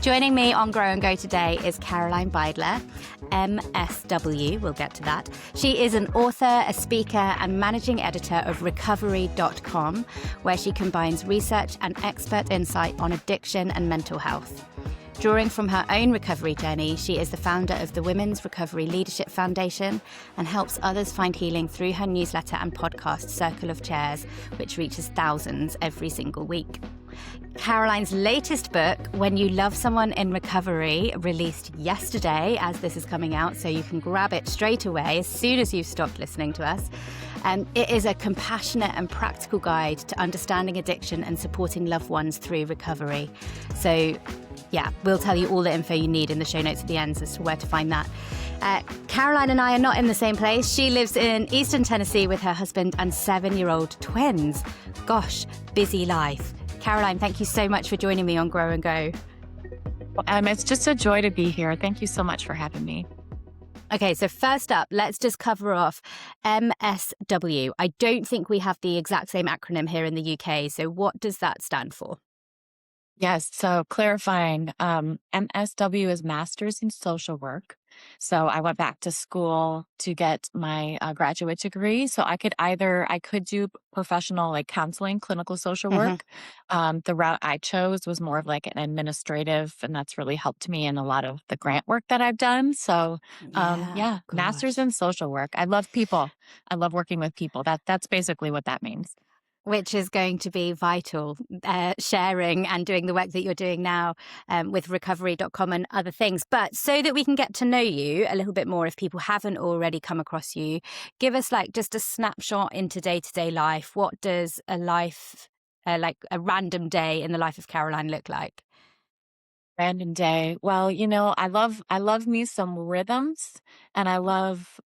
Joining me on Grow and Go today is Caroline Beidler, MSW, we'll get to that. She is an author, a speaker, and managing editor of recovery.com, where she combines research and expert insight on addiction and mental health. Drawing from her own recovery journey, she is the founder of the Women's Recovery Leadership Foundation and helps others find healing through her newsletter and podcast, Circle of Chairs, which reaches thousands every single week. Caroline's latest book, When You Love Someone in Recovery, released yesterday as this is coming out, so you can grab it straight away as soon as you've stopped listening to us. It is a compassionate and practical guide to understanding addiction and supporting loved ones through recovery. So yeah, we'll tell you all the info you need in the show notes at the end as to where to find that. Caroline and I are not in the same place. She lives in Eastern Tennessee with her husband and 7-year-old twins. Gosh, busy life. Caroline, thank you so much for joining me on Grow and Go. It's just a joy to be here. Thank you so much for having me. Okay, so first up, let's just cover off MSW. I don't think we have the exact same acronym here in the UK. So what does that stand for? Yes, so clarifying, MSW is Masters in Social Work. So I went back to school to get my graduate degree. So I could do professional like counseling, clinical social work. The route I chose was more of like an administrative, and that's really helped me in a lot of the grant work that I've done. So Masters in Social Work. I love people. I love working with people. That's basically what that means. Which is going to be vital, sharing and doing the work that you're doing now with recovery.com and other things. But so that we can get to know you a little bit more, if people haven't already come across you, give us like just a snapshot into day-to-day life. What does a life, like a random day in the life of Caroline look like? Random day. Well, I love me some rhythms, and I love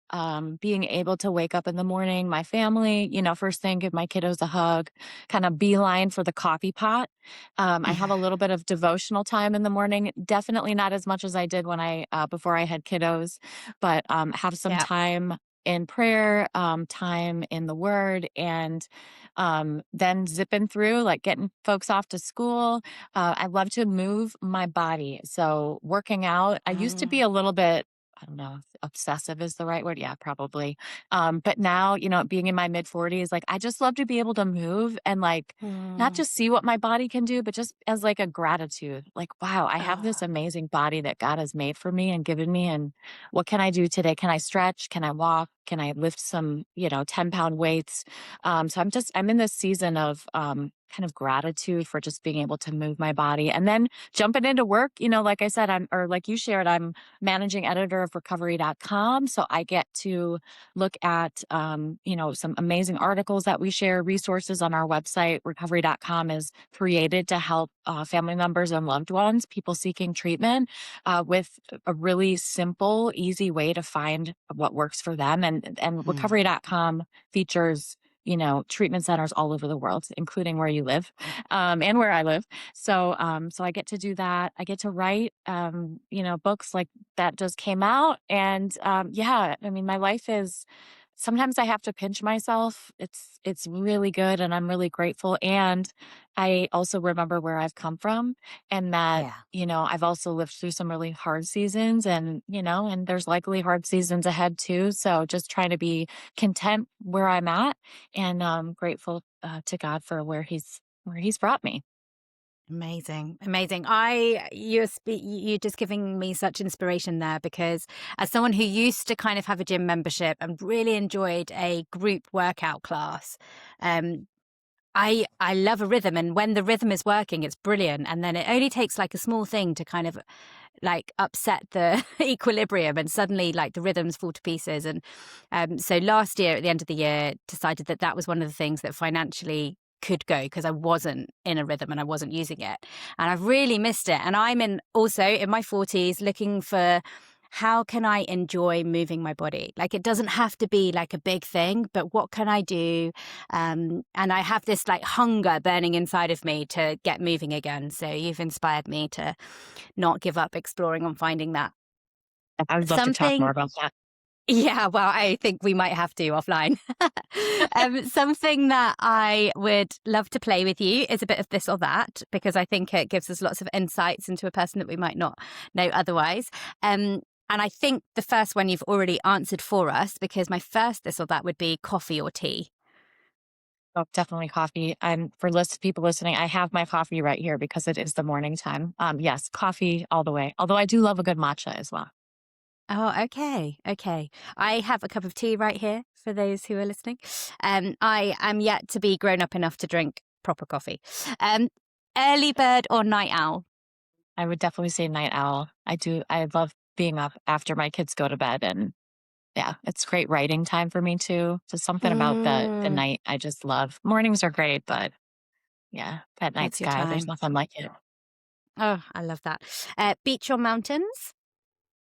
being able to wake up in the morning, my family, first thing, give my kiddos a hug, kind of beeline for the coffee pot. I have a little bit of devotional time in the morning, definitely not as much as I did when before I had kiddos, but have some time in prayer, time in the Word, and then zipping through, like getting folks off to school. I love to move my body. So working out, I used to be a little bit, I don't know if obsessive is the right word. Yeah, probably. But now, being in my mid 40s, like I just love to be able to move and like not just see what my body can do, but just as like a gratitude, like, wow, I have this amazing body that God has made for me and given me. And what can I do today? Can I stretch? Can I walk? Can I lift some, 10-pound weights? So I'm in this season of kind of gratitude for just being able to move my body, and then jumping into work. Like I said, like you shared, I'm managing editor of recovery.com. So I get to look at, some amazing articles that we share, resources on our website. Recovery.com is created to help family members and loved ones, people seeking treatment, with a really simple, easy way to find what works for them. And recovery.com features treatment centers all over the world, including where you live, and where I live. So I get to do that. I get to write, books like that just came out. And, my life is, sometimes I have to pinch myself. It's really good, and I'm really grateful. And I also remember where I've come from, and that, I've also lived through some really hard seasons, and, and there's likely hard seasons ahead too. So just trying to be content where I'm at, and grateful to God for where he's brought me. Amazing. You're just giving me such inspiration there, because as someone who used to kind of have a gym membership and really enjoyed a group workout class, I love a rhythm, and when the rhythm is working, it's brilliant. And then it only takes like a small thing to kind of like upset the equilibrium, and suddenly like the rhythms fall to pieces. And so last year at the end of the year, decided that was one of the things that financially could go, because I wasn't in a rhythm and I wasn't using it, and I've really missed it. And I'm also in my 40s looking for, how can I enjoy moving my body? Like, it doesn't have to be like a big thing, but what can I do? And I have this like hunger burning inside of me to get moving again. So you've inspired me to not give up exploring and finding that. I would love to talk more about that. Yeah, well, I think we might have to offline. Something that I would love to play with you is a bit of this or that, because I think it gives us lots of insights into a person that we might not know otherwise. And I think the first one you've already answered for us, because my first this or that would be coffee or tea. Oh, definitely coffee. And for people listening, I have my coffee right here because it is the morning time. Yes, coffee all the way. Although I do love a good matcha as well. Oh, okay. Okay. I have a cup of tea right here for those who are listening. I am yet to be grown up enough to drink proper coffee. Um, Early bird or night owl? I would definitely say night owl. I love being up after my kids go to bed, and yeah, it's great writing time for me too. Just something about the Mm, night I just love. Mornings are great, but yeah, that night it's your sky, there's time. nothing like it. Oh, I love that. Beach or mountains?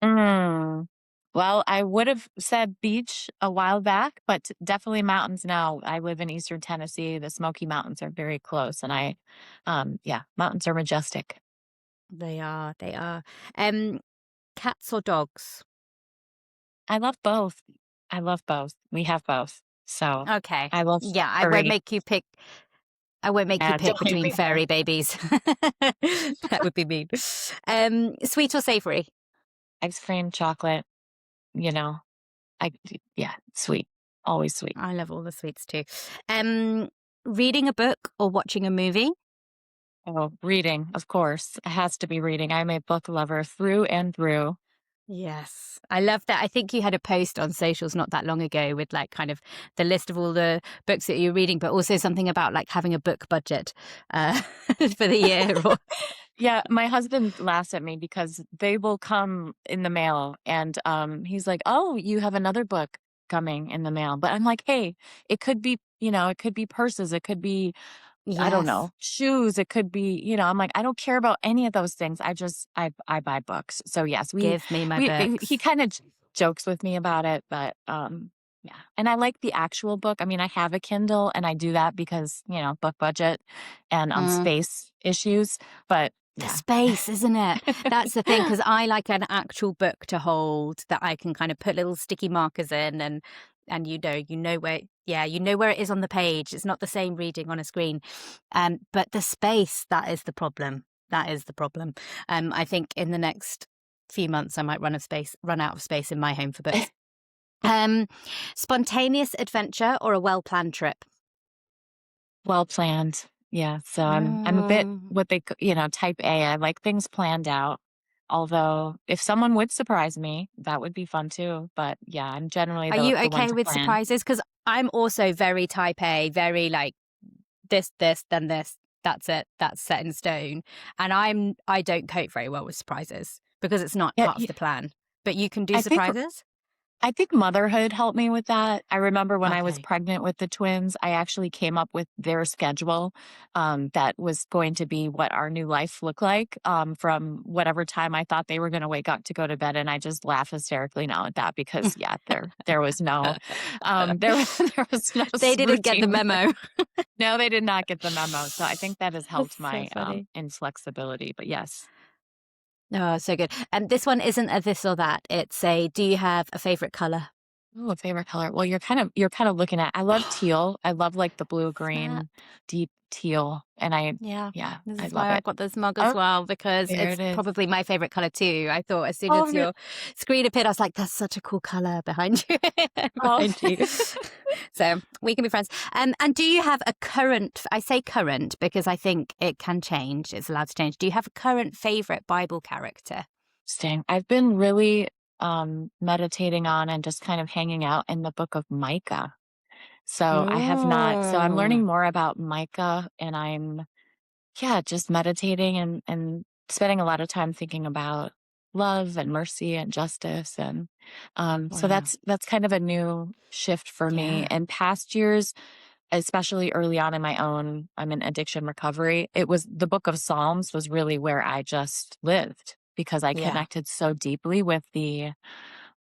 Mm. Well, I would have said beach a while back, but definitely mountains now. I live in Eastern Tennessee. The Smoky Mountains are very close, and yeah, mountains are majestic. They are. They are. Um, Cats or dogs? I love both. I love both. We have both. So Okay. I love Yeah, I won't furry. make you pick. I won't make you Yeah, pick don't make between me pick. fairy babies. That would be mean. Sweet or savory? Ice cream, chocolate, you know, yeah, sweet, always sweet. I love all the sweets too. Um, Reading a book or watching a movie? Oh, reading, of course. It has to be reading. I'm a book lover through and through. Yes, I love that. I think you had a post on socials not that long ago with like kind of the list of all the books that you're reading, but also something about like having a book budget uh, for the year. Or Yeah, my husband laughs at me because they will come in the mail and he's like, "Oh, you have another book coming in the mail." But I'm like, "Hey, it could be, it could be purses, it could be I don't yes, know, shoes, it could be, I'm like, I don't care about any of those things. I buy books. So yes, give me my he books. kind of jokes with me about it, but yeah. And I like the actual book. I mean, I have a Kindle and I do that because, book budget and Mm. space issues, but The yeah. space, isn't it? That's the thing, because I like an actual book to hold that I can kind of put little sticky markers in, and you know where, yeah, you know where it is on the page. It's not the same reading on a screen. But the space, that is the problem. That is the problem. I think in the next few months I might run out of space in my home for books. Um, Spontaneous adventure or a well-planned trip? Well planned. Yeah, so I'm a bit Mm. what type A. I like things planned out. Although if someone would surprise me, that would be fun too. But yeah, I'm generally Are you the one okay to with plan. surprises? Because I'm also very type A, very like this, then this. That's it. That's set in stone. And I don't cope very well with surprises because it's not Yeah, part of the plan. But you can do I think surprises? I think motherhood helped me with that. I remember when I was Okay. pregnant with the twins, I actually came up with their schedule, that was going to be what our new life looked like, from whatever time I thought they were going to wake up to go to bed. And I just laugh hysterically now at that because yeah, there was no, there was no They didn't get the routine. memo. No, they did not get the memo. So I think that has That's helped so my, funny. inflexibility. But yes. Oh, so good. And this one isn't a this or that. It's a do you have a favorite color? Oh, a favorite color. Well, you're kind of looking at I love teal. I love like the blue Snap. green deep teal and Yeah. yeah, This I is love why it. I've got this mug as Oh, well, because there it's it is. probably my favorite color too. I thought as soon Oh, as your screen appeared, I was like, that's such a cool color behind you. oh. Behind you. So we can be friends. And do you have a current, I say current because I think it can change, it's allowed to change. Do you have a current favorite Bible character? Staying. I've been really meditating on and just kind of hanging out in the book of Micah. So I have not so I'm Mm. learning more about Micah and I'm yeah, just meditating and spending a lot of time thinking about love and mercy and justice and so Wow. that's kind of a new shift for me. Yeah. And past years, especially early on in my own I'm in addiction recovery, it was the book of Psalms was really where I just lived because I Yeah. connected so deeply with the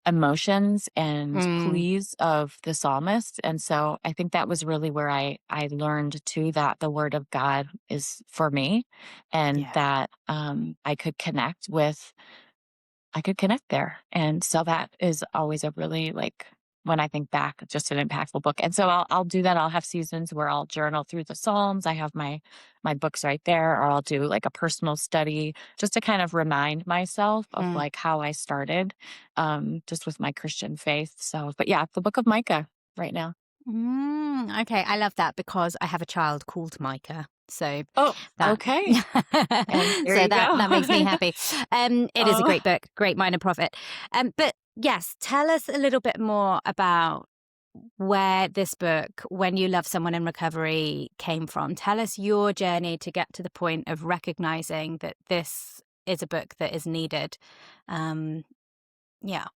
emotions and Mm. pleas of the psalmist. And so I think that was really where I learned too that the word of God is for me and Yeah. that I could connect with I could connect there. And so that is always a really like when I think back, just an impactful book. And so I'll do that. I'll have seasons where I'll journal through the Psalms. I have my books right there, or I'll do like a personal study just to kind of remind myself of Mm. like how I started just with my Christian faith. So but yeah, the book of Micah right now. Okay, I love that because I have a child called Micah. So Oh, that okay. And there so you that makes me go. happy. It is a Oh. great book, great minor prophet. But yes, tell us a little bit more about where this book, When You Love Someone in Recovery, came from. Tell us your journey to get to the point of recognizing that this is a book that is needed. Um, yeah.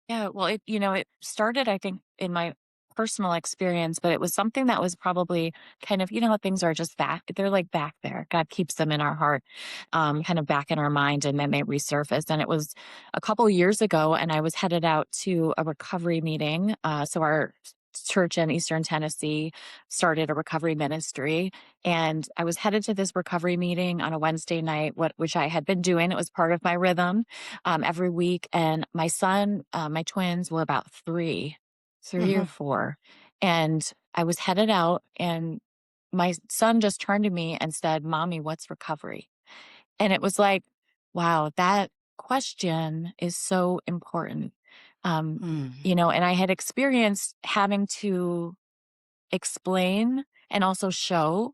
Yeah, well, it started, I think, in my personal experience, but it was something that was probably kind of, how things are just they're like back there. God keeps them in our heart, kind of back in our mind, and then they resurface. And it was a couple years ago, and I was headed out to a recovery meeting. So our church in Eastern Tennessee started a recovery ministry, and I was headed to this recovery meeting on a Wednesday night, which I had been doing. It was part of my rhythm every week. And my son, my twins were about three or Hmm. four. And I was headed out, and my son just turned to me and said, "Mommy, what's recovery?" And it was like, wow, that question is so important. Um, Mm. and I had experienced having to explain and also show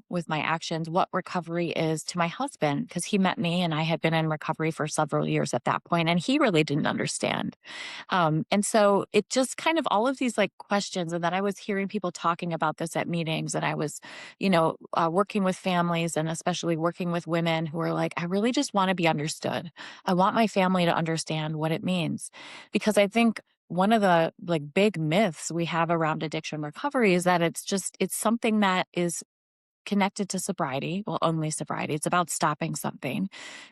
with my actions what recovery is to my husband, because he met me and I had been in recovery for several years at that point, and he really didn't understand. And so it just kind of all of these like questions, and then I was hearing people talking about this at meetings, and I was, working with families and especially working with women who are like, I really just want to be understood. I want my family to understand what it means, because I think one of the like big myths we have around addiction recovery is that it's something that is connected to sobriety. Well, only sobriety. It's about stopping something.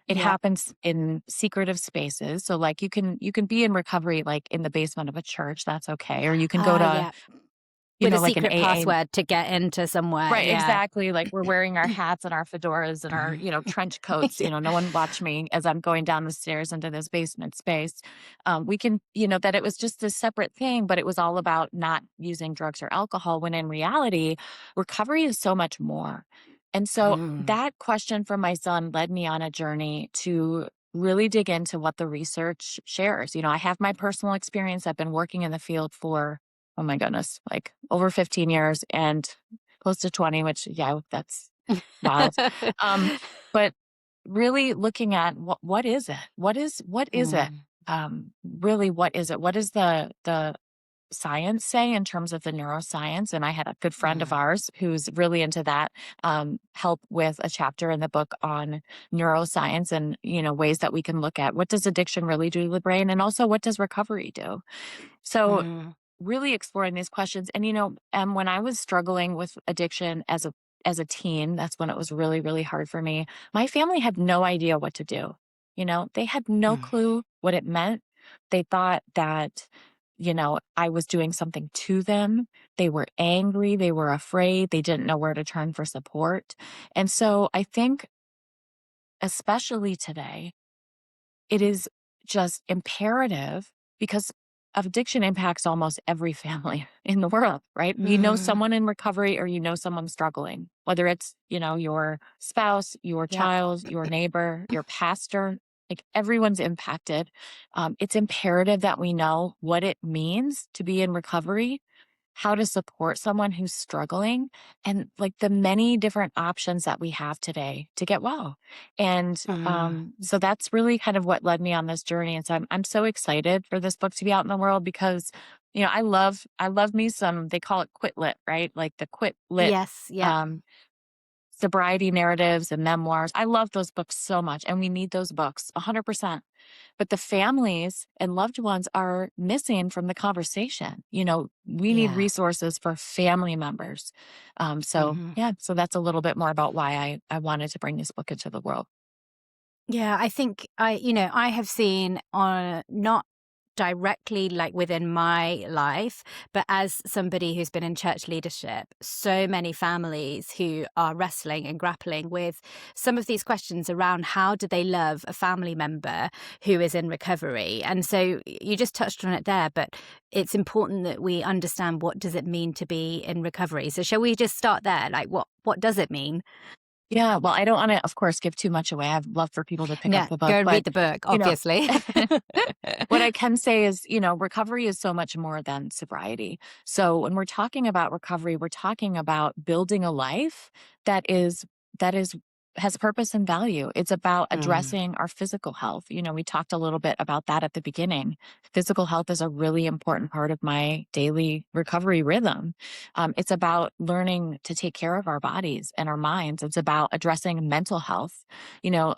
It Yeah. happens in secretive spaces. So like you can be in recovery like in the basement of a church, that's okay. Or you can go to, Yeah. With a like an secret AA. password to get into somewhere. Right, Yeah. exactly, like, we're wearing our hats and our fedoras and our, trench coats, Yeah. no one watch me as I'm going down the stairs into this basement space. We can that it was just a separate thing, but it was all about not using drugs or alcohol, when in reality, recovery is so much more. And so Mm. that question from my son led me on a journey to really dig into what the research shares. I have my personal experience. I've been working in the field for, oh my goodness, like over 15 years, and close to 20, which, yeah, that's wild. Um, but really looking at what is it? What is it? Mm. Really, what is it? What does the science say in terms of the neuroscience? And I had a good friend of Mm. ours who's really into that, help with a chapter in the book on neuroscience and, ways that we can look at what does addiction really do to the brain, and also what does recovery do? So Mm. really exploring these questions. And when I was struggling with addiction as a teen, that's when it was really, really hard for me. My family had no idea what to do. They had no Mm. clue what it meant. They thought that, I was doing something to them. They were angry. They were afraid. They didn't know where to turn for support. And so I think, especially today, it is just imperative, because addiction impacts almost every family in the world, right? You know Mm. someone in recovery, or someone struggling, whether it's, your spouse, your Yeah. child, your neighbor, your pastor, like everyone's impacted. It's imperative that we know what it means to be in recovery, how to support someone who's struggling, and like the many different options that we have today to get well. And Mm. so that's really kind of what led me on this journey. And so I'm so excited for this book to be out in the world, because I love me some, they call it quit lit, right? Like the quit lit Yes. Yeah. um sobriety narratives and memoirs. I love those books so much, and we need those books 100%. But the families and loved ones are missing from the conversation. We need Yeah. resources for family members. So Hmm. yeah, so that's a little bit more about why I wanted to bring this book into the world. Yeah. I think I have seen on not directly like within my life, but as somebody who's been in church leadership, so many families who are wrestling and grappling with some of these questions around how do they love a family member who is in recovery. And so you just touched on it there, but it's important that we understand, what does it mean to be in recovery? So shall we just start there? Like, what does it mean? Yeah, well, I don't want to, of course, give too much away. I'd love for people to pick up Yeah, the go book, and but read the book, you know, obviously. what I can say is, recovery is so much more than sobriety. So when we're talking about recovery, we're talking about building a life that is that is has purpose and value. It's about Mm, addressing our physical health. We talked a little bit about that at the beginning. Physical health is a really important part of my daily recovery rhythm. It's about learning to take care of our bodies and our minds. It's about addressing mental health.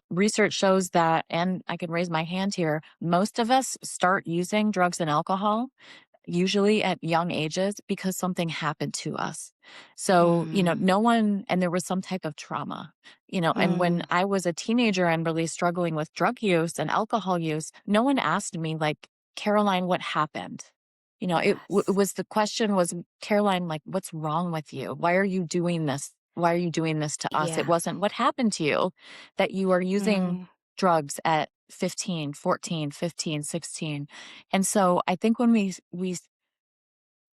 Research shows that, and I can raise my hand here, most of us start using drugs and alcohol usually at young ages because something happened to us. So, mm, no one, and there was some type of trauma, and when mm. I was a teenager and really struggling with drug use and alcohol use, no one asked me, like, Caroline, what happened? It Yes. was, the question was, Caroline, like, what's wrong with you? Why are you doing this? Why are you doing this to us? It Yeah. wasn't what happened to you, that you are using Mm, drugs at 15, 14, 15, 16. And so I think when we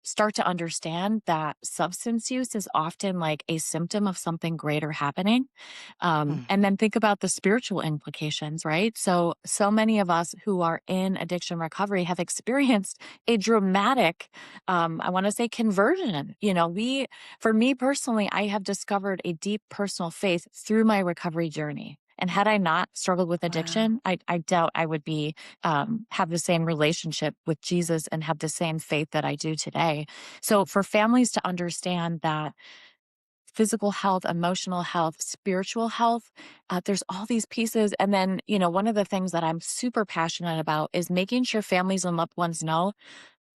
start to understand that substance use is often like a symptom of something greater happening. mm, And then think about the spiritual implications, right? So many of us who are in addiction recovery have experienced a dramatic, I want to say, conversion. For me personally, I have discovered a deep personal faith through my recovery journey. And had I not struggled with wow. addiction, I doubt I would be have the same relationship with Jesus and have the same faith that I do today. So for families to understand that physical health, emotional health, spiritual health, there's all these pieces. And then, one of the things that I'm super passionate about is making sure families and loved ones know,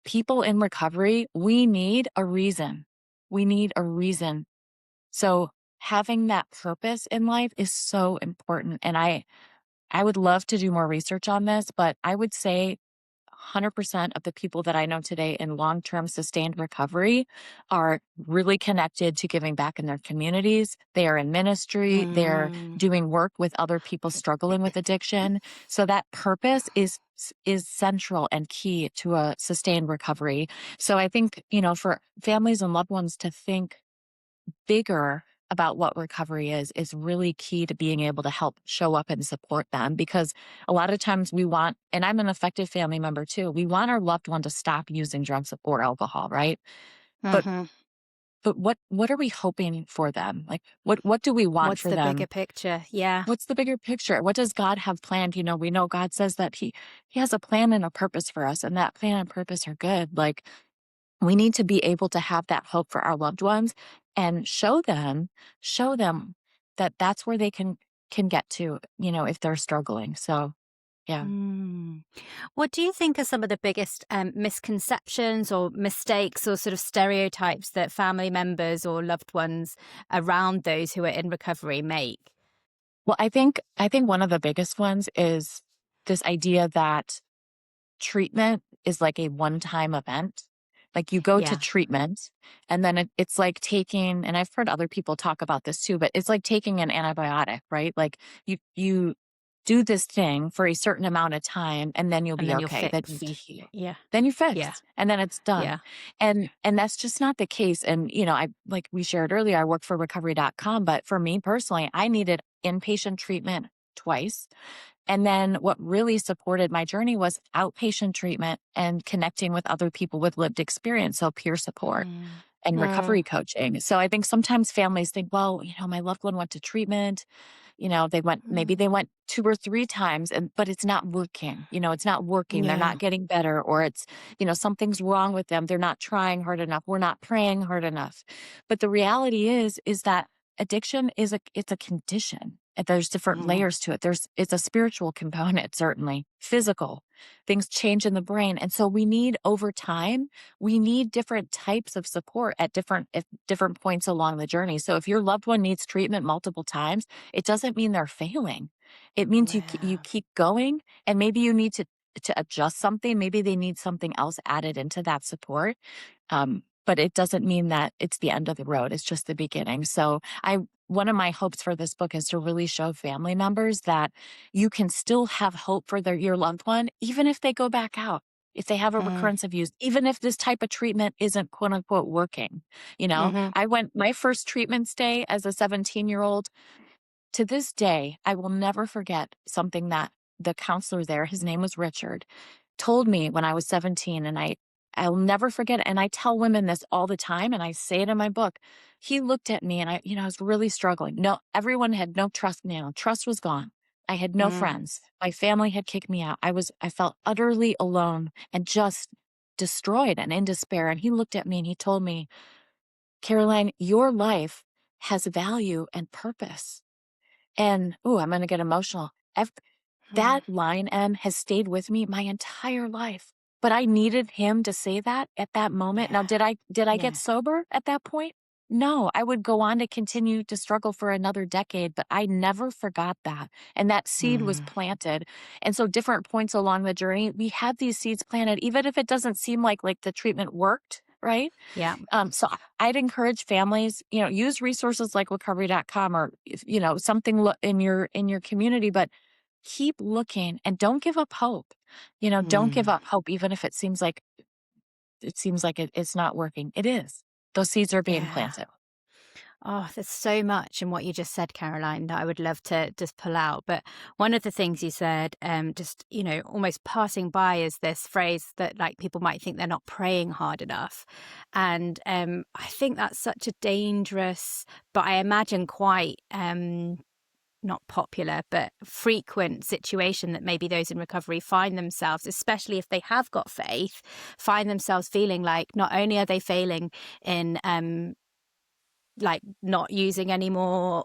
people in recovery, we need a reason. We need a reason. So having that purpose in life is so important. And I would love to do more research on this, but I would say 100% of the people that I know today in long-term sustained recovery are really connected to giving back in their communities. They are in ministry. They're Mm, doing work with other people struggling with addiction. So that purpose is central and key to a sustained recovery. So I think, for families and loved ones to think bigger about what recovery is really key to being able to help show up and support them, because a lot of times we want, and I'm an affected family member too, we want our loved one to stop using drugs or alcohol, right? But mhm. what are we hoping for them? Like, what do we want What's for the bigger them? picture? Yeah. What's the bigger picture? What does God have planned? We know God says that he has a plan and a purpose for us, and that plan and purpose are good. Like, we need to be able to have that hope for our loved ones and show them that that's where they can get to, if they're struggling. So, yeah. Mm. What do you think are some of the biggest misconceptions or mistakes or sort of stereotypes that family members or loved ones around those who are in recovery make? Well, I think one of the biggest ones is this idea that treatment is like a one-time event. Like, you go to Yeah. treatment and then it's like taking, and I've heard other people talk about this too, but it's like taking an antibiotic, right? Like, you do this thing for a certain amount of time and then you'll And be then you're okay. Then you'll be fixed. healed. Yeah. Then you're Yeah. fixed and then it's done. Yeah. And that's just not the case. And I, like we shared earlier, I work for recovery.com, but for me personally, I needed inpatient treatment twice. And then what really supported my journey was outpatient treatment and connecting with other people with lived experience. So peer support Mm. and Mm. recovery coaching. So I think sometimes families think, well, my loved one went to treatment, maybe they Mm. went 2 or 3 times, but it's not working. It's not working. They're Yeah. not getting better, or it's, something's wrong with them. They're not trying hard enough. We're not praying hard enough. But the reality is that addiction it's a condition. And there's different Mm. layers to it. It's a spiritual component, certainly, physical. Things change in the brain. And so over time, we need different types of support at different points along the journey. So if your loved one needs treatment multiple times, it doesn't mean they're failing. It means you Yeah. keep going, and maybe you need to to adjust something. Maybe they need something else added into that support. But it doesn't mean that it's the end of the road. It's just the beginning. So one of my hopes for this book is to really show family members that you can still have hope for your loved one, even if they go back out, if they have a Mm. recurrence of use, even if this type of treatment isn't quote unquote working. Hmm. I went my first treatment stay as a 17-year-old. To this day, I will never forget something that the counselor there, his name was Richard, told me when I was 17, and I'll never forget it. And I tell women this all the time, and I say it in my book. He looked at me, and I was really struggling. No, everyone had no trust now. Trust was gone. I had no Mm. friends. My family had kicked me out. I felt utterly alone and just destroyed and in despair. And he looked at me and he told me, Caroline, your life has value and purpose. And, I'm going to get emotional. Mm. That line, M, has stayed with me my entire life. But I needed him to say that at that moment. Now, Yeah. did I get Yeah. sober at that point? No, I would go on to continue to struggle for another decade, but I never forgot that. And that seed was Mm. planted. And so different points along the journey, we had these seeds planted, even if it doesn't seem like the treatment worked, right? Yeah. So I'd encourage families, use resources like recovery.com or, something in your community, but keep looking and don't give up hope. Don't give Mm. up hope, even if it's not working. It is. Those seeds are being Yeah. planted. Oh, there's so much in what you just said, Caroline, that I would love to just pull out. But one of the things you said, just, almost passing by is this phrase that like people might think they're not praying hard enough. And I think that's such a dangerous, but I imagine quite not popular, but frequent situation that maybe those in recovery find themselves, especially if they have got faith, find themselves feeling like not only are they failing in like not using anymore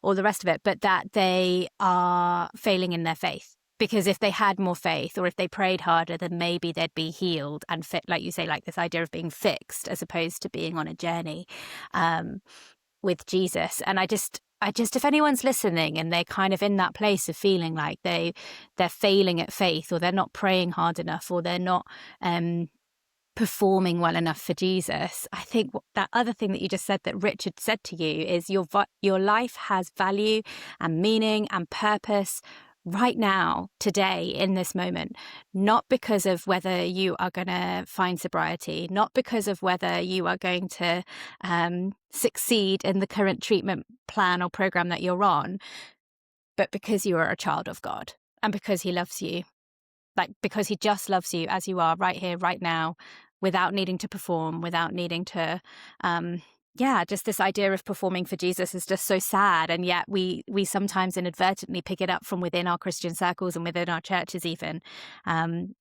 or the rest of it, but that they are failing in their faith. Because if they had more faith or if they prayed harder, then maybe they'd be healed and fit, like you say, like this idea of being fixed as opposed to being on a journey with Jesus. And I just, if anyone's listening and they're kind of in that place of feeling like they're failing at faith, or they're not praying hard enough, or they're not performing well enough for Jesus, I think that other thing that you just said that Richard said to you is your life has value and meaning and purpose right now, today, in this moment, not because of whether you are going to find sobriety, not because of whether you are going to succeed in the current treatment plan or program that you're on, but because you are a child of God and because he loves you. Like, because he just loves you as you are right here, right now, without needing to perform, without needing to, just this idea of performing for Jesus is just so sad. And yet we sometimes inadvertently pick it up from within our Christian circles and within our churches even.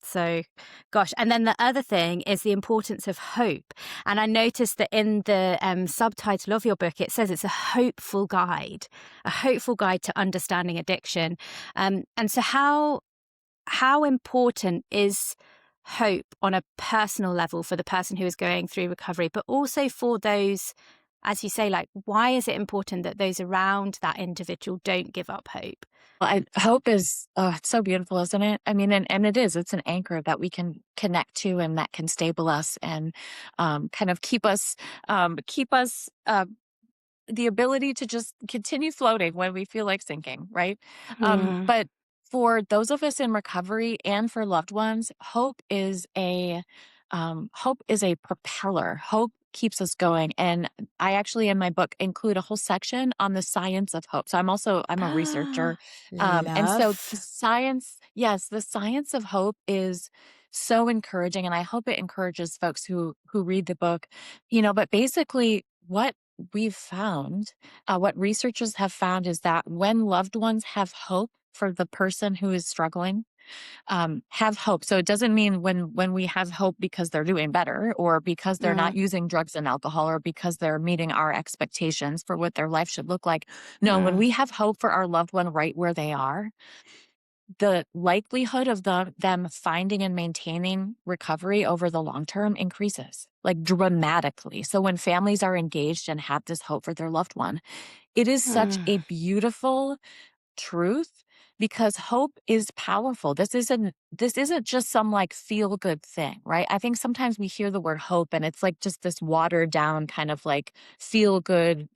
So, gosh. And then the other thing is the importance of hope. And I noticed that in the subtitle of your book, it says it's a hopeful guide to understanding addiction. And so how important is hope on a personal level for the person who is going through recovery, but also for those, as you say, like, why is it important that those around that individual don't give up hope? Well, hope is, it's so beautiful, isn't it? I mean, and it is, it's an anchor that we can connect to and that can stable us and kind of keep us, the ability to just continue floating when we feel like sinking, right? Mm. But for those of us in recovery and for loved ones, hope is a propeller. Hope keeps us going. And I actually, in my book, include a whole section on the science of hope. So I'm a researcher. And so the Love. science, yes, the science of hope is so encouraging. And I hope it encourages folks who read the book, but basically what we've found, what researchers have found is that when loved ones have hope for the person who is struggling, have hope. So it doesn't mean when we have hope because they're doing better or because they're not Mm. using drugs and alcohol or because they're meeting our expectations for what their life should look like. No, when Mm. we have hope for our loved one right where they are, the likelihood of them finding and maintaining recovery over the long term increases like dramatically. So when families are engaged and have this hope for their loved one, it is such Mm. a beautiful truth because hope is powerful. This isn't just some like feel good thing, right? I think sometimes we hear the word hope and it's like just this watered down kind of like feel good,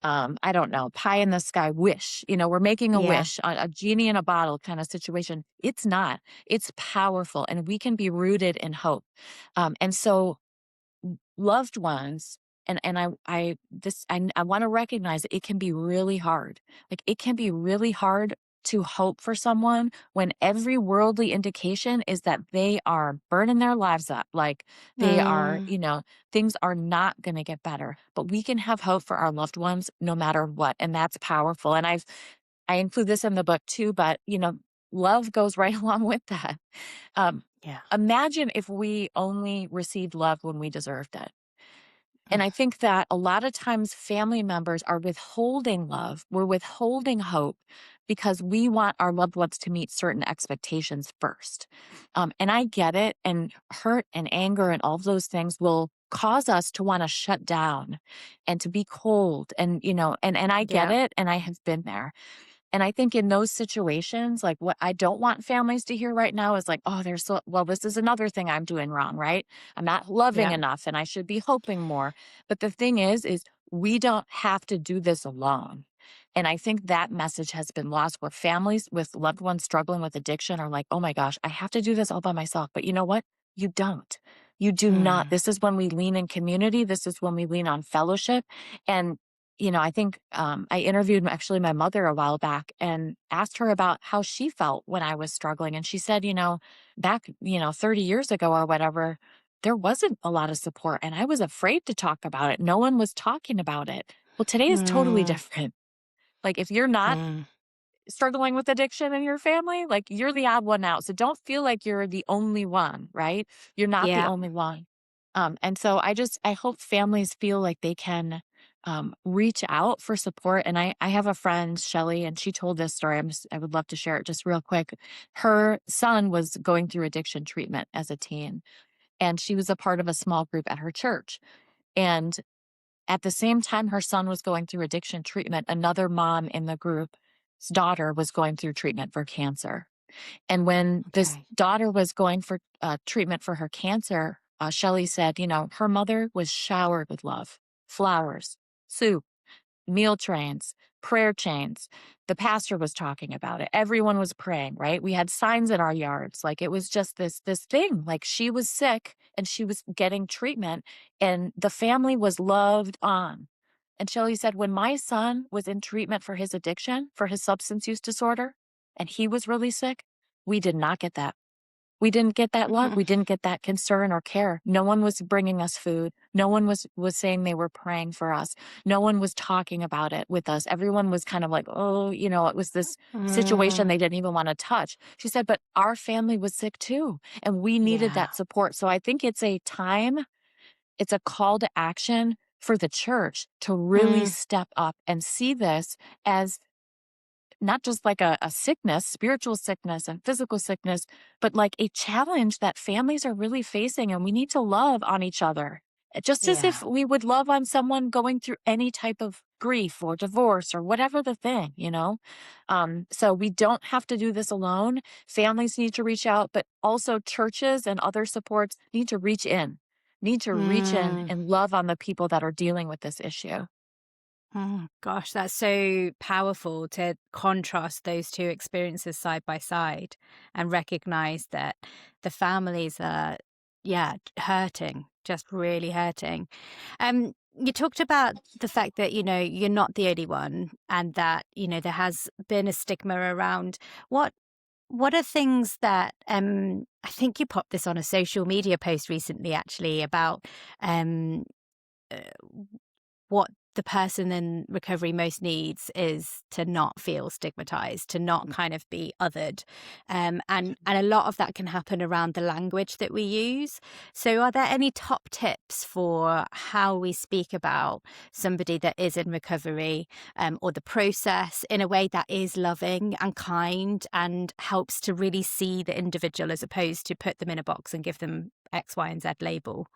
I don't know, pie in the sky wish. We're making a Yeah. wish, a genie in a bottle kind of situation. It's not. It's powerful, and we can be rooted in hope. And so loved ones, I want to recognize that it can be really hard. Like it can be really hard to hope for someone when every worldly indication is that they are burning their lives up. Like they are, Mm, things are not going to get better. But we can have hope for our loved ones no matter what, and that's powerful. And I include this in the book too, but love goes right along with that. Um, yeah. Imagine if we only received love when we deserved it. Mm, And I think that a lot of times family members are withholding love. We're withholding hope because we want our loved ones to meet certain expectations first. And I get it. And hurt and anger and all of those things will cause us to want to shut down and to be cold. And I get yeah. it. And I have been there. And I think in those situations, like what I don't want families to hear right now is like, oh, well, this is another thing I'm doing wrong, right? I'm not loving Yeah. enough and I should be hoping more. But the thing is we don't have to do this alone. And I think that message has been lost where families with loved ones struggling with addiction are like, oh my gosh, I have to do this all by myself. But you know what? You don't. You do not. Mm, This is when we lean in community. This is when we lean on fellowship. And I think I interviewed actually my mother a while back and asked her about how she felt when I was struggling. And she said, back, 30 years ago or whatever, there wasn't a lot of support and I was afraid to talk about it. No one was talking about it. Well, today is totally mm, different. Like if you're not mm. struggling with addiction in your family, like you're the odd one out. So don't feel like you're the only one, right? You're not the Yeah. only one. And so I hope families feel like they can reach out for support. And I have a friend, Shelly, and she told this story. I would love to share it just real quick. Her son was going through addiction treatment as a teen, and she was a part of a small group at her church. And at the same time her son was going through addiction treatment, another mom in the group's daughter was going through treatment for cancer. And when this Okay. daughter was going for treatment for her cancer, Shelly said, her mother was showered with love, flowers, soup, meal trains, prayer chains. The pastor was talking about it. Everyone was praying, right? We had signs in our yards. Like it was just this thing. Like she was sick and she was getting treatment and the family was loved on. And Shelley said, when my son was in treatment for his addiction, for his substance use disorder, and he was really sick, we did not get that. We didn't get that love. Mm, We didn't get that concern or care. No one was bringing us food. No one was saying they were praying for us. No one was talking about it with us. Everyone was kind of like, oh, it was this situation mm. they didn't even want to touch. She said, but our family was sick too, and we needed Yeah. that support. So I think it's a call to action for the church to really Mm, step up and see this as not just like a sickness, spiritual sickness and physical sickness, but like a challenge that families are really facing. And we need to love on each other, just as yeah. if we would love on someone going through any type of grief or divorce or whatever the thing. So we don't have to do this alone. Families need to reach out, but also churches and other supports need to reach in Mm. and love on the people that are dealing with this issue. Oh, gosh, that's so powerful to contrast those two experiences side by side and recognize that the families are, yeah, hurting, just really hurting. You talked about the fact that, you're not the only one and that, there has been a stigma around what are things that I think you popped this on a social media post recently actually about um uh, what the person in recovery most needs is to not feel stigmatized, to not kind of be othered. And a lot of that can happen around the language that we use. So are there any top tips for how we speak about somebody that is in recovery, or the process in a way that is loving and kind and helps to really see the individual as opposed to put them in a box and give them X, Y, and Z label?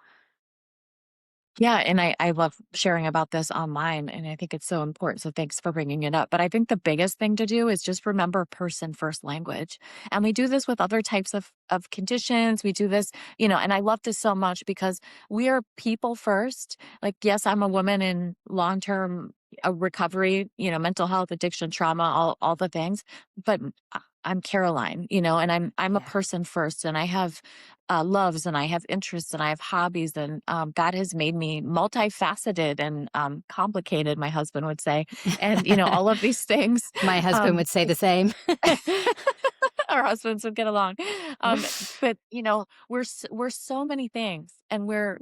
Yeah, and I love sharing about this online, and I think it's so important. So thanks for bringing it up. But I think the biggest thing to do is just remember person first language. And we do this with other types of conditions. We do this, and I love this so much because we are people first. Like, yes, I'm a woman in long-term recovery, mental health, addiction, trauma, all the things. But I'm Caroline, and I'm a Yeah. person first, and I have loves, and I have interests, and I have hobbies, and God has made me multifaceted and complicated, my husband would say, and all of these things. My husband Um, would say the same. our husbands would get along, um, but we're so many things, and we're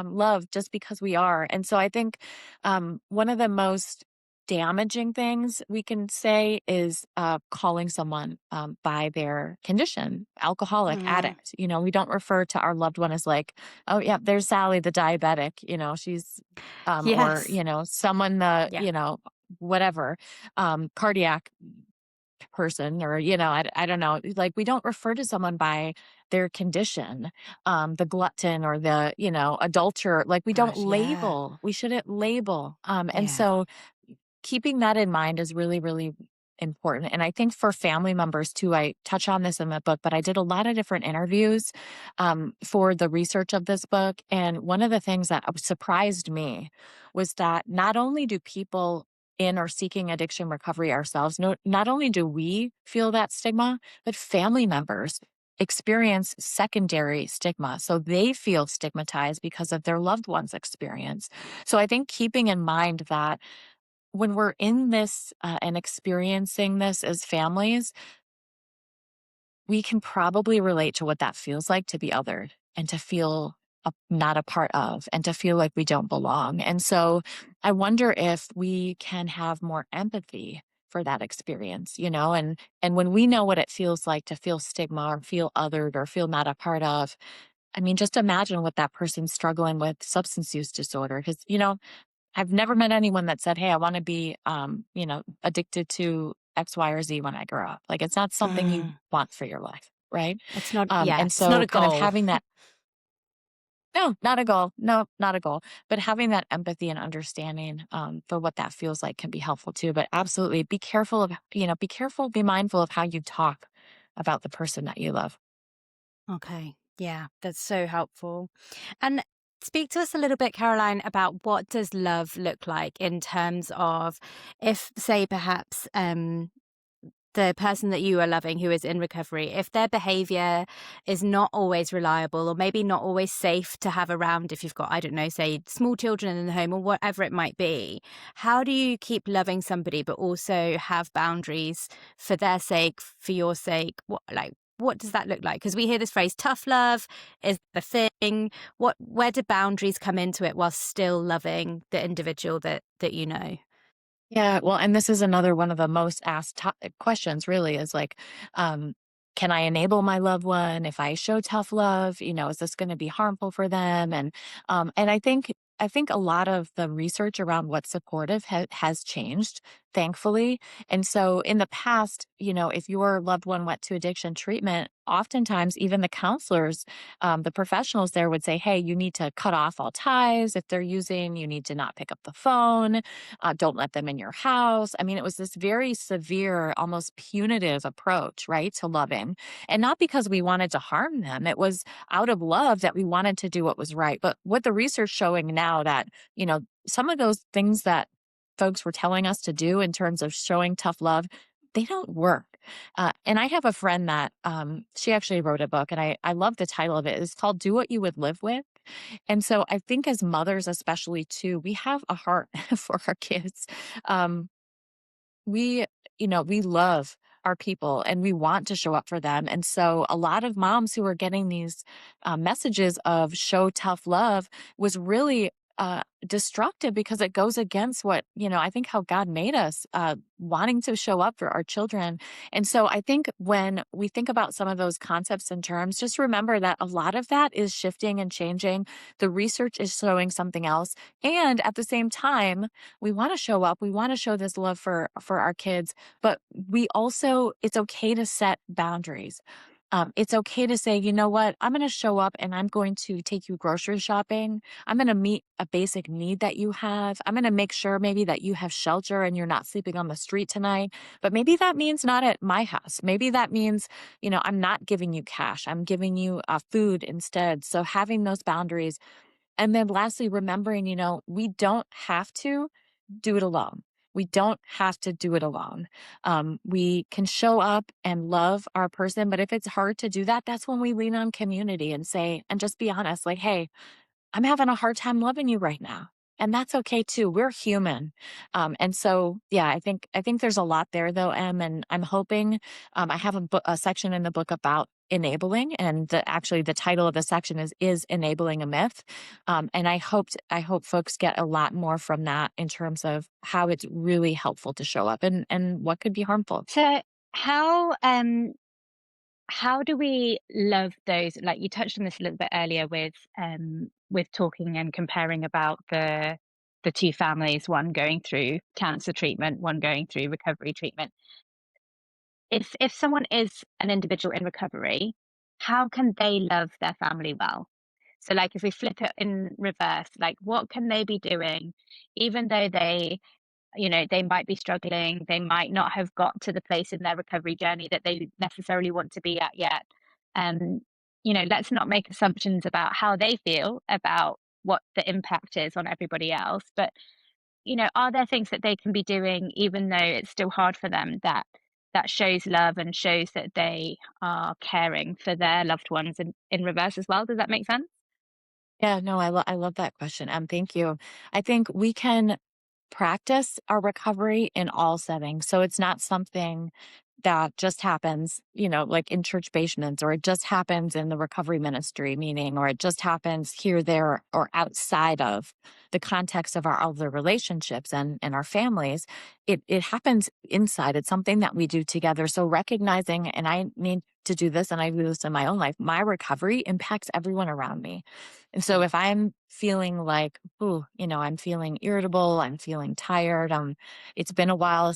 loved just because we are. And so I think one of the most damaging things we can say is calling someone by their condition, alcoholic, Mm, addict. We don't refer to our loved one as like, oh yeah, there's Sally the diabetic. She's or yes. someone the Yeah. whatever, cardiac person, or I don't know, like we don't refer to someone by their condition, the glutton or the adulterer. Like we don't Gosh, yeah. label, we shouldn't label, and Yeah. so keeping that in mind is really, really important. And I think for family members too, I touch on this in the book, but I did a lot of different interviews for the research of this book. And one of the things that surprised me was that not only do people in or seeking addiction recovery ourselves, not only do we feel that stigma, but family members experience secondary stigma. So they feel stigmatized because of their loved one's experience. So I think keeping in mind that when we're in this and experiencing this as families, we can probably relate to what that feels like to be othered and to feel not a part of and to feel like we don't belong. And so I wonder if we can have more empathy for that experience, and when we know what it feels like to feel stigma or feel othered or feel not a part of, I mean, just imagine what that person's struggling with substance use disorder. Because, I've never met anyone that said, "Hey, I wanna be, addicted to X, Y, or Z when I grow up." Like, it's not something you Mm. want for your life, right? It's not, yeah, And it's not so a kind of goal. having that. No, not a goal. No, not a goal. But having that empathy and understanding, for what that feels like can be helpful too. But absolutely be careful be careful, be mindful of how you talk about the person that you love. Okay. Yeah, that's so helpful. And speak to us a little bit, Caroline, about what does love look like in terms of if, say, perhaps the person that you are loving who is in recovery, if their behavior is not always reliable or maybe not always safe to have around, if you've got, I don't know, say small children in the home or whatever it might be, how do you keep loving somebody but also have boundaries for their sake, for your sake? What does that look like? Because we hear this phrase tough love is the thing. Where do boundaries come into it while still loving the individual that you know? Yeah, well, and this is another one of the most asked questions really is like, um, can I enable my loved one if I show tough love? Is this going to be harmful for them? And I think a lot of the research around what's supportive has changed, thankfully. And so in the past, if your loved one went to addiction treatment, oftentimes even the counselors, the professionals there would say, hey, you need to cut off all ties if they're using, you need to not pick up the phone, don't let them in your house. I mean, it was this very severe, almost punitive approach, right, to loving. And not because we wanted to harm them, it was out of love that we wanted to do what was right. But what the research showing now that, some of those things that folks were telling us to do in terms of showing tough love, they don't work. And I have a friend that she actually wrote a book, and I love the title of it. It's called Do What You Would Live With. And so I think as mothers, especially too, we have a heart for our kids. Um, we love our people and we want to show up for them. And so a lot of moms who are getting these messages of show tough love was really destructive because it goes against what, I think how God made us, wanting to show up for our children. And so I think when we think about some of those concepts and terms, just remember that a lot of that is shifting and changing. The research is showing something else. And at the same time, we want to show up, we want to show this love for our kids, but we also, it's okay to set boundaries. It's okay to say, you know what, I'm going to show up and I'm going to take you grocery shopping. I'm going to meet a basic need that you have. I'm going to make sure maybe that you have shelter and you're not sleeping on the street tonight. But maybe that means not at my house. Maybe that means, I'm not giving you cash. I'm giving you food instead. So having those boundaries. And then lastly, remembering, we don't have to do it alone. We don't have to do it alone. We can show up and love our person, but if it's hard to do that, that's when we lean on community and say, and just be honest, like, hey, I'm having a hard time loving you right now. And that's okay too. We're human. And so, yeah, I think there's a lot there though, Em, and I'm hoping, I have a section in the book about enabling, and actually the title of the section is enabling a myth. And I hope folks get a lot more from that in terms of how it's really helpful to show up and what could be harmful. So how do we love those, like you touched on this a little bit earlier with talking and comparing about the two families, one going through cancer treatment, one going through recovery treatment. If someone is an individual in recovery, how can they love their family well? So like if we flip it in reverse, like what can they be doing even though they might be struggling, they might not have got to the place in their recovery journey that they necessarily want to be at yet. Um, let's not make assumptions about how they feel about what the impact is on everybody else. But, are there things that they can be doing even though it's still hard for them that shows love and shows that they are caring for their loved ones in reverse as well? Does that make sense? Yeah, no, I love that question. Thank you. I think we can practice our recovery in all settings. So it's not something that just happens, like in church basements, or it just happens in the recovery ministry meeting, or it just happens here, there, or outside of the context of our other relationships and our families. It happens inside. It's something that we do together. So recognizing, and I need to do this, and I do this in my own life, my recovery impacts everyone around me. And so if I'm feeling like, ooh, I'm feeling irritable, I'm feeling tired, it's been a while,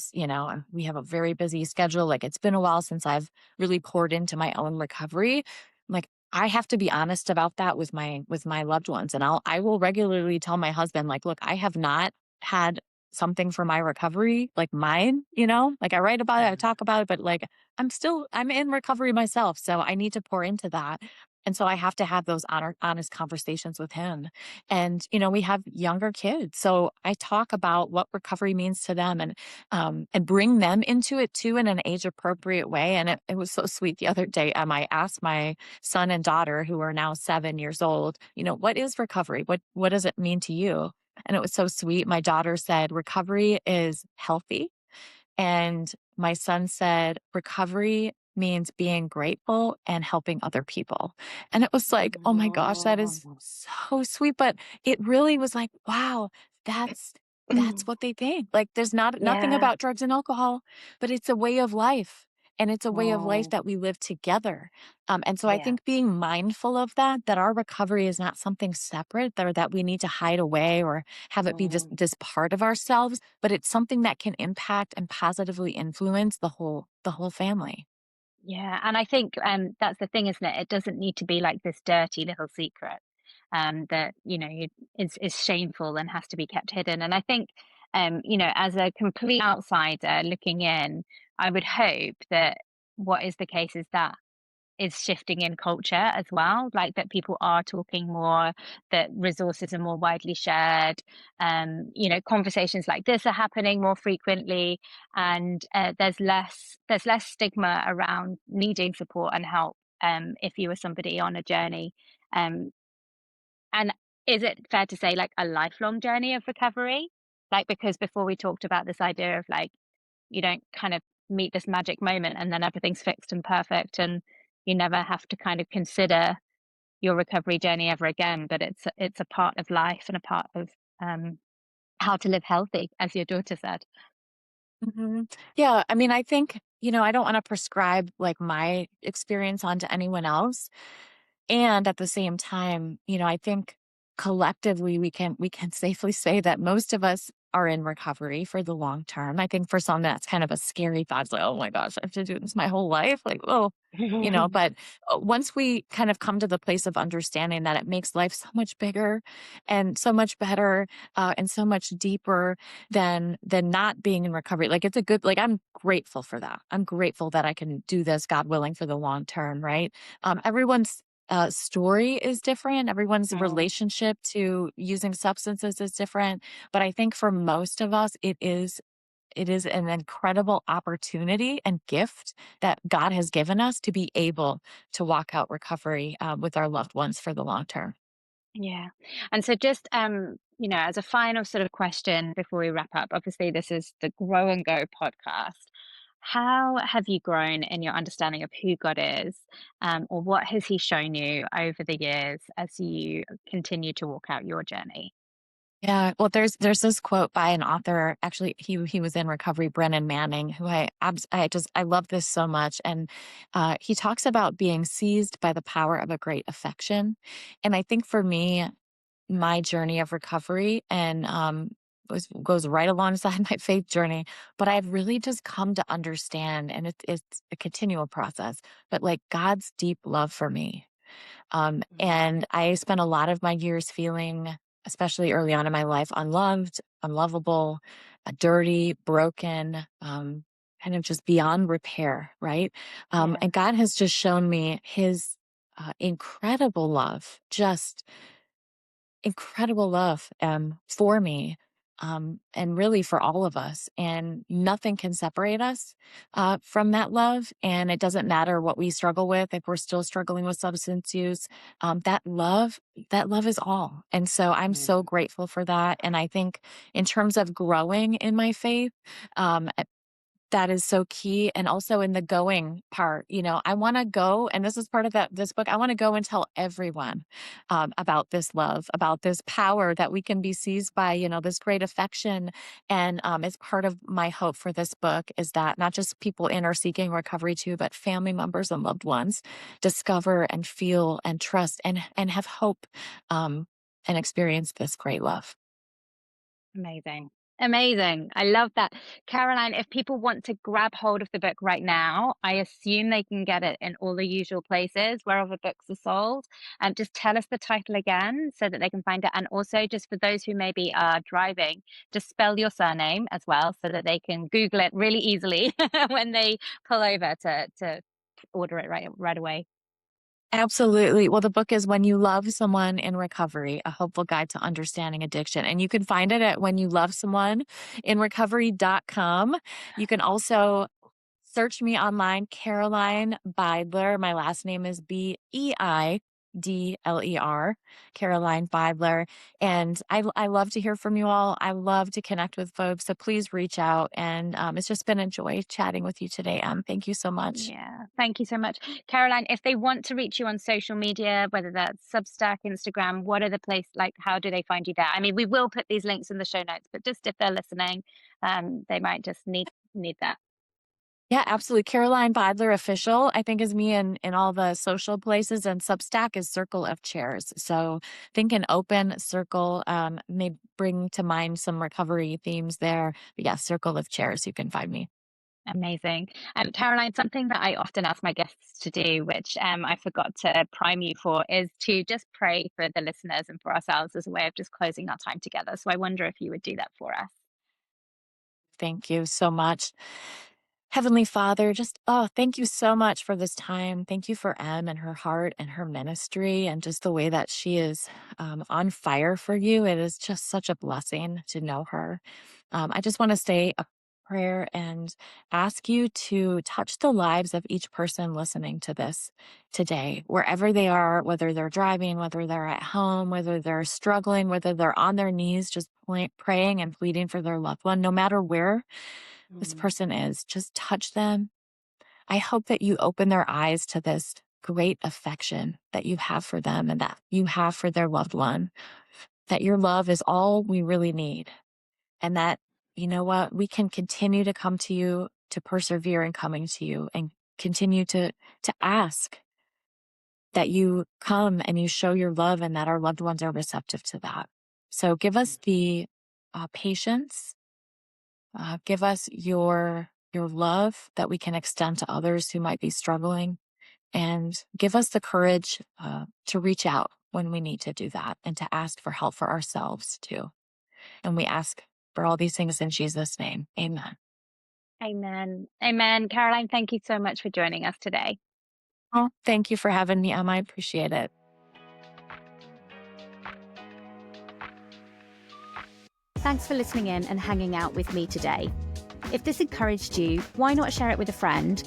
we have a very busy schedule. Like it's been a while since I've really poured into my own recovery. Like I have to be honest about that with my loved ones. And I will regularly tell my husband, like, look, I have not had something for my recovery, like mine, like I write about it, I talk about it, but like I'm in recovery myself. So I need to pour into that. And so I have to have those honest conversations with him. And, we have younger kids. So I talk about what recovery means to them and bring them into it too in an age appropriate way. And it was so sweet the other day. I asked my son and daughter, who are now 7 years old, what is recovery? What does it mean to you? And it was so sweet. My daughter said, recovery is healthy. And my son said, recovery means being grateful and helping other people. And it was like, oh my gosh, that is Oh. so sweet. But it really was like, wow, that's that's what they think. Like there's nothing Yeah. about drugs and alcohol, but it's a way of life. And it's a way of life Oh, that we live together. And so I yeah. think being mindful of that our recovery is not something separate or that we need to hide away or have it be just Mm. this part of ourselves, but it's something that can impact and positively influence the whole family. Yeah, and I think, that's the thing, isn't it? It doesn't need to be like this dirty little secret, that, is shameful and has to be kept hidden. And I think, as a complete outsider looking in, I would hope that what is the case is that is shifting in culture as well, like that people are talking more, that resources are more widely shared, conversations like this are happening more frequently, and there's less stigma around needing support and help, if you were somebody on a journey. Um, and is it fair to say like a lifelong journey of recovery? Like because before we talked about this idea of like you don't kind of meet this magic moment and then everything's fixed and perfect and you never have to kind of consider your recovery journey ever again, but it's a part of life and a part of um how to live healthy, as your daughter said. Mhm. Yeah, I mean, I think, I don't want to prescribe like my experience onto anyone else. And at the same time, I think collectively we can safely say that most of us are in recovery for the long term. I think for some that's kind of a scary thought. It's like, oh my gosh, I have to do this my whole life. Like, oh, but once we kind of come to the place of understanding that it makes life so much bigger and so much better, and so much deeper than not being in recovery. Like it's a good, like I'm grateful for that. I'm grateful that I can do this, God willing, for the long term, right? Everyone's story is different. Everyone's Mm, relationship to using substances is different. But I think for most of us, it is an incredible opportunity and gift that God has given us to be able to walk out recovery with our loved ones for the long term. yeah. And so just as a final sort of question before we wrap up, obviously this is the Grow and Go podcast. How have you grown in your understanding of who God is, or what has He shown you over the years as you continue to walk out your journey? Yeah, well, there's this quote by an author. Actually, he was in recovery, Brennan Manning, who I love this so much, and he talks about being seized by the power of a great affection, and I think for me, my journey of recovery and goes right alongside my faith journey, but I've really just come to understand, and it's a continual process, but like God's deep love for me. Mm, And I spent a lot of my years feeling, especially early on in my life, unloved, unlovable, dirty, broken, kind of just beyond repair, right? yeah. And God has just shown me his incredible love, just incredible love for me, and really for all of us. And nothing can separate us from that love. And it doesn't matter what we struggle with, if we're still struggling with substance use, that love is all. And so I'm so Mm, grateful for that. And I think in terms of growing in my faith, um, that is so key. And also in the going part, I want to go, and this is part of this book. I want to go and tell everyone about this love, about this power that we can be seized by, this great affection. And it's part of my hope for this book is that not just people in or seeking recovery too, but family members and loved ones discover and feel and trust and have hope, and experience this great love. amazing. Amazing. I love that. Caroline, if people want to grab hold of the book right now, I assume they can get it in all the usual places wherever books are sold. Just tell us the title again so that they can find it. And also, just for those who maybe are driving, just spell your surname as well so that they can Google it really easily when they pull over to order it right away. Absolutely. Well, the book is When You Love Someone in Recovery, a hopeful guide to understanding addiction. And you can find it at when you love someone in recovery.com. You can also search me online, Caroline Beidler. My last name is Beidler, Caroline Beidler. And I love to hear from you all. I love to connect with folks. So please reach out. And it's just been a joy chatting with you today, Em. Thank you so much. Yeah, thank you so much. Caroline, if they want to reach you on social media, whether that's Substack, Instagram, what are the place like how do they find you there? I mean, we will put these links in the show notes, but just if they're listening, they might just need that. Yeah, absolutely. Caroline Beidler official, I think, is me in all the social places, and Substack is Circle of Chairs. So think an open circle may bring to mind some recovery themes there. But yeah, Circle of Chairs, you can find me. Amazing. Caroline, something that I often ask my guests to do, which I forgot to prime you for, is to just pray for the listeners and for ourselves as a way of just closing our time together. So I wonder if you would do that for us. Thank you so much. Heavenly Father, just, oh, thank you so much for this time. Thank you for Em and her heart and her ministry and just the way that she is on fire for you. It is just such a blessing to know her. I just want to say a prayer and ask you to touch the lives of each person listening to this today, wherever they are, whether they're driving, whether they're at home, whether they're struggling, whether they're on their knees, just praying and pleading for their loved one, no matter where this Mm, person is, just touch them. I hope that you open their eyes to this great affection that you have for them and that you have for their loved one, that your love is all we really need. And that, you know what, we can continue to come to you, to persevere in coming to you and continue to ask that you come and you show your love and that our loved ones are receptive to that. So give us the patience. Give us your love that we can extend to others who might be struggling, and give us the courage to reach out when we need to do that and to ask for help for ourselves too. And we ask for all these things in Jesus' name. Amen. Amen. Amen. Caroline, thank you so much for joining us today. Oh, thank you for having me, Emma. I appreciate it. Thanks for listening in and hanging out with me today. If this encouraged you, why not share it with a friend?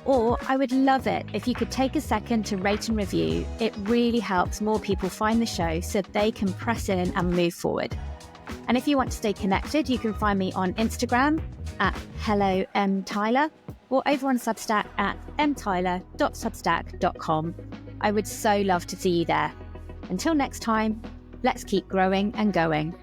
Or I would love it if you could take a second to rate and review. It really helps more people find the show so they can press in and move forward. And if you want to stay connected, you can find me on Instagram at HelloMTyler or over on Substack at mtyler.substack.com. I would so love to see you there. Until next time, let's keep growing and going.